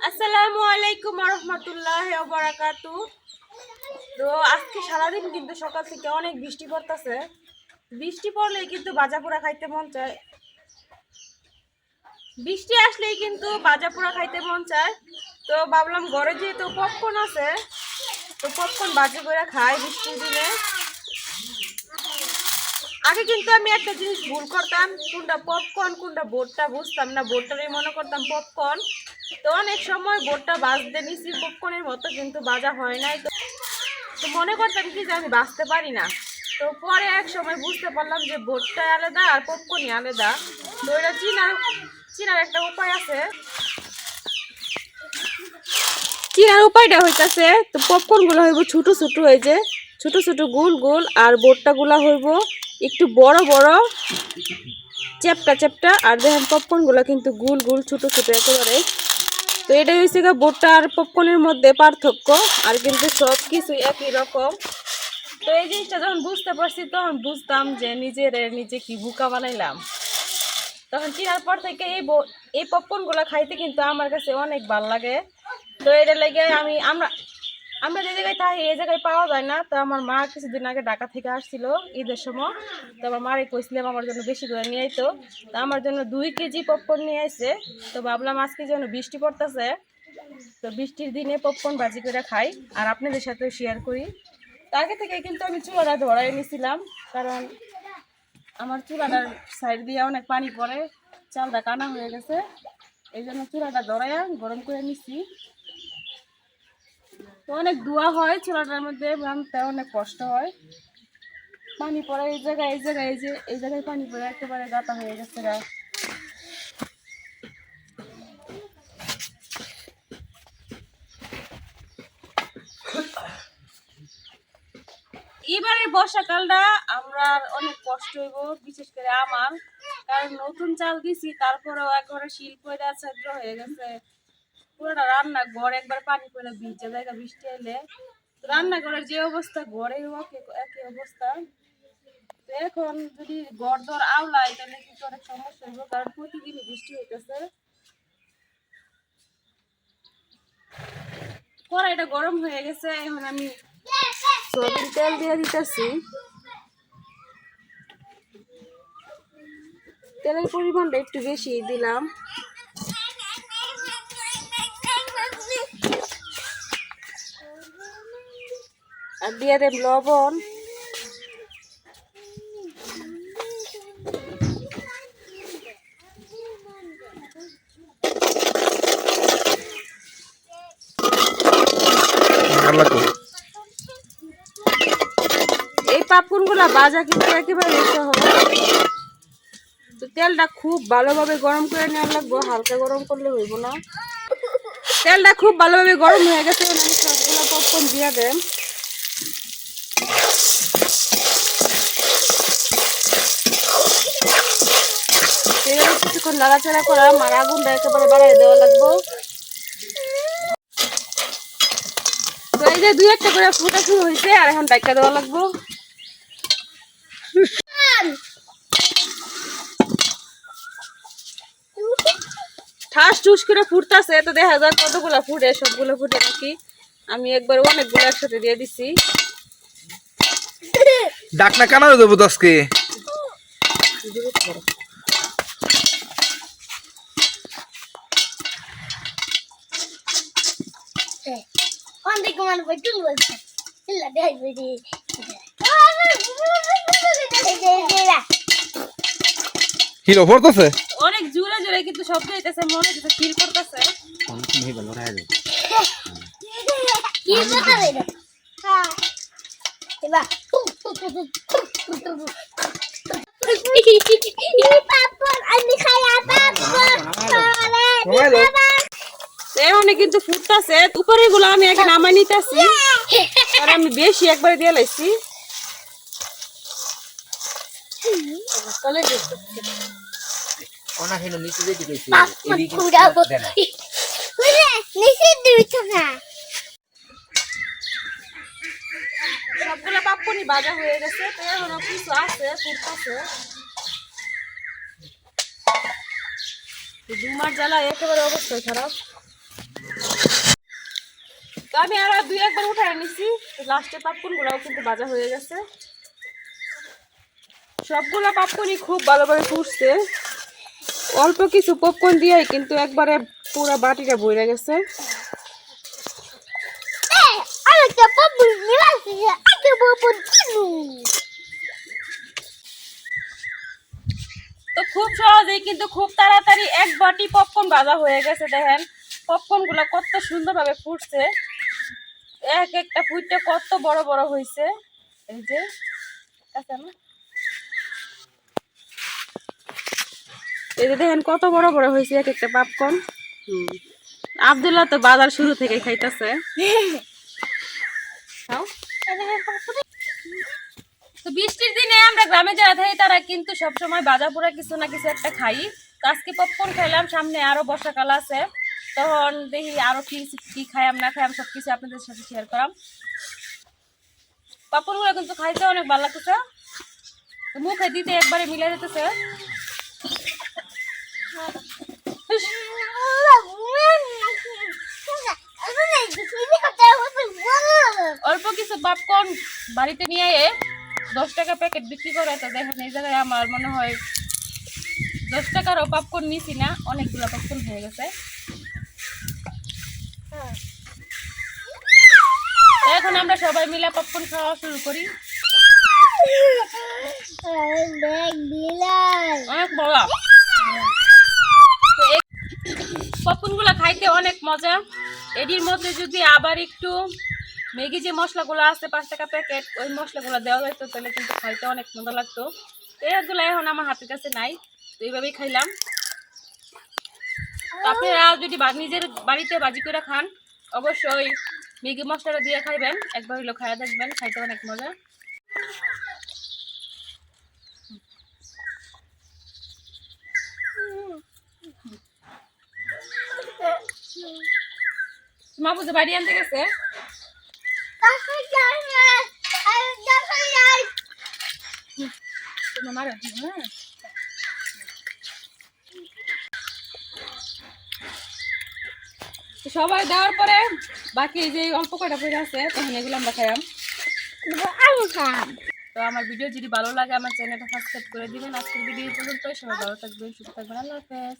আসসালামু আলাইকুম ওয়া রাহমাতুল্লাহি ওয়া বারাকাতু। তো আজকে সারাদিন কিন্তু সকাল থেকে অনেক বৃষ্টি পড়তেছে। বৃষ্টি পড়লেই কিন্তু ভাজা পোড়া খাইতে মন চায়। বৃষ্টি আসলেই কিন্তু ভাজা পোড়া খাইতে মন চায়। তো ভাবলাম ঘরে যেহেতু পপকর্ন আছে, তো পপকর্ন ভাজি করে খাই বৃষ্টির দিনে। আগে কিন্তু আমি একটা জিনিস ভুল করতাম, কোনটা পপকর্ন কোনটা বোটটা বুঝতাম না, বোটটারই মনে করতাম পপকর্ন। তো অনেক সময় বোটটা ভাজতে নিছি পপকর্নের মতো, কিন্তু ভাজা হয় নাই। তো মনে করতাম কি যে আমি বাঁচতে পারি না। তো পরে এক সময় বুঝতে পারলাম যে বোটটা আলাদা আর পপকর্নই আলাদা। তো এটা চিনার একটা উপায় আছে। চিনার উপায়টা হইতাছে, তো পপকর্ন গুলো হইব ছোট ছোট, হয়ে যে ছোট ছোট গোল গোল, আর বোটটা গুলা হইব একটু বড় বড় চ্যাপটা চ্যাপটা। আর দেখেন পপকর্ন গুলা কিন্তু গোল গোল ছোট ছোট একেবারে। তো এটাই হচ্ছে গা বোটটা আর পপকর্নের মধ্যে পার্থক্য, আর কিন্তু সব কিছু একই রকম। তো এই জিনিসটা যখন বুঝতে পারছি তখন বুঝতাম যে নিজে কি বোকা বানাইলাম। তখন কেনার পর থেকে এই পপকর্নগুলো খাইতে কিন্তু আমার কাছে অনেক ভালো লাগে। তো এটা লেগে আমরা যে জায়গায় থাকি এই জায়গায় পাওয়া যায় না। তো আমার মা কিছুদিন আগে ঢাকা থেকে আসছিল ঈদের সময়। তো আমার মারে কইছিলাম আমার জন্য বেশি করে নিয়ে আইতো। তো আমার জন্য 2 কেজি পপকর্ন নিয়ে আসছে। তো ভাবলাম আজকে যেন বৃষ্টি পড়তেছে, তো বৃষ্টির দিনে পপকর্ন ভাজি করে খাই আর আপনাদের সাথে শেয়ার করি। তো আগে থেকে কিন্তু আমি চুলাটা ধরাই নিয়েছিলাম, কারণ আমার চুলাটার সাইড দিয়ে অনেক পানি পড়ে, চালটা কানা হয়ে গেছে। এই জন্য চুলাটা ধরাইয়া গরম করে নিছি। তো অনেক ধোয়া হয় চুলাটার মধ্যে, রান্নতে অনেক কষ্ট হয়। পানি পড়ে এই জায়গায় এই জায়গায় পানি পড়ে একেবারে গাতা হয়ে গেছে গা। এবারে বর্ষাকালটা আমরা অনেক কষ্ট হইব, বিশেষ করে আমার, কারণ নতুন চাল দিছি তারপরেও একবারে শিল পয়দা ছাদ্র হয়ে গেছে। পুরোটা রান্না ঘর একবার পানি পড়ে ভিজে জায়গা, বৃষ্টি এলে রান্নাঘরের যে অবস্থা ঘরেও একই অবস্থা। তো এখন যদি ঘর দর আওলায় তাহলে কিন্তু অনেক সমস্যা হইব, কারণ প্রতিদিনই বৃষ্টি হইতেছে। কড়াইটা গরম হয়ে গেছে, এখন আমি সয়াবিন তেল দিয়ে দিতেছি। তেলের পরিমাণটা একটু বেশি দিলাম। আর দিয়ে দেব লবণ। এই পাপড় গুলা ভাজা কিন্তু একেবারে সহজ। তো তেলটা খুব ভালোভাবে গরম করে নেওয়া লাগবে, হালকা গরম করলে হইব না। তেলটা খুব ভালোভাবে গরম হয়ে গেছে, আমি সবগুলো পপকর্ন দিয়ে দেন। কিছুক্ষণ নাড়াচাড়া করা, আমার আগুনটা একেবারে বাড়াই দেওয়া লাগবে। তো এই যে 2-1টা করে ফুটা শুরু হয়েছে, আর এখন ডাইকা দেওয়া লাগবে। ঠাস টুস করে ফুটতেছে, তো দেখা যাক কতগুলা ফুটে, সবগুলো ফুটে নাকি। আমি একবার অনেকগুলো একসাথে দিয়ে দিছি। ডাকনা কানা দেবো দশকে। হিরো পড়তেছে অনেক জোরে জোরে কিন্তু শব্দ হইতেছে, মনে হচ্ছে ফিল করতেছে। এখানে কিন্তু ফুটতেছে, উপরে গুলো আমি আগে নামাই নিতেছি, আর আমি বেশি একবারে দিয়ে লাইছি। সবগুলো পাপ্পনি ভাজা হয়ে গেছে, তো এখনো কিছু আছে ফুটতেছে। ধুমার জ্বালা একেবারে অবস্থা খারাপ। তো আমি আর দুই একবার উঠাই নিছি, লাস্টে পপকর্ন গুলাও কিন্তু ভাজা হয়ে গেছে। সবগুলো পপকর্নই খুব ভালোভাবে ফুটছে, অল্প কিছু পপকর্ন দিয়েই কিন্তু একবারে পুরো বাটিটা ভরে গেছে। তো খুব সহজেই কিন্তু খুব তাড়াতাড়ি এক বাটি পপকর্ন ভাজা হয়ে গেছে। দেখেন পপকর্ন গুলো কত সুন্দরভাবে ফুটছে, এক একটা ফুটটা কত বড় বড় হয়েছে। এই যে আছে না, এই যে দেখেন কত বড় বড় হয়েছে এক একটা পপকর্ন। আব্দুল্লাহ তো বাজার শুরু থেকে খাইতেছে। তো বৃষ্টির দিনে আমরা গ্রামে যারা থাকি তারা কিন্তু সবসময় বাজার পোড়া কিছু না কিছু একটা খাই। তো আজকে পপকর্ন খাইলাম, সামনে আরো বর্ষাকাল আছে, তখন দেখি আরো কি কি খাইলাম না খাইলাম সবকিছু আপনাদের সাথে শেয়ার করাম। পপকর্ন গুলো কিন্তু খাইতে অনেক ভালো লাগতেছে, মুখে দিতে একবারে মিলে যেতেছে। অল্প কিছু পপকর্ন বাড়িতে নিয়ে 10 টাকা প্যাকেট বিক্রি করে। তো দেখেন এই জায়গায় আমার মনে হয় 10 টাকারও পপকর্ন নিছি না, অনেকগুলো পপকর্ন হয়ে গেছে। এখন আমরা সবাই মিলে পপকর্ন খাওয়া শুরু করি। অনেক মজা, পপকর্ন গুলা খাইতে অনেক মজা। এটির মধ্যে যদি আবার একটু ম্যাগি যে মশলাগুলো আছে 5 টাকা প্যাকেট, ওই মশলাগুলো দেওয়া যেত তাহলে কিন্তু খাইতে অনেক মজা লাগতো। এগুলো এখন আমার হাতের কাছে নাই, তো এইভাবেই খাইলাম। আপনারা যদি নিজের বাড়িতে ভাজি করে খান অবশ্যই ম্যাগি মশলাটা দিয়ে খাইবেন, একবার হইলো খাইয়া দেখবেন, খাইতে অনেক মজা। মা বুঝে বাড়ি আনতে গেছে। সবাই দেওয়ার পরে বাকি যে অল্প কয়টা পড়ে আছে তখন এগুলো আমরা খাইলাম। তো আমার ভিডিও যদি ভালো লাগে আমার চ্যানেলটা সাবস্ক্রাইব করে দিবেন। আজকের ভিডিও পর্যন্ত, সবাই ভালো থাকবেন, সুস্থ থাকবেন, আল্লাহ হাফেজ।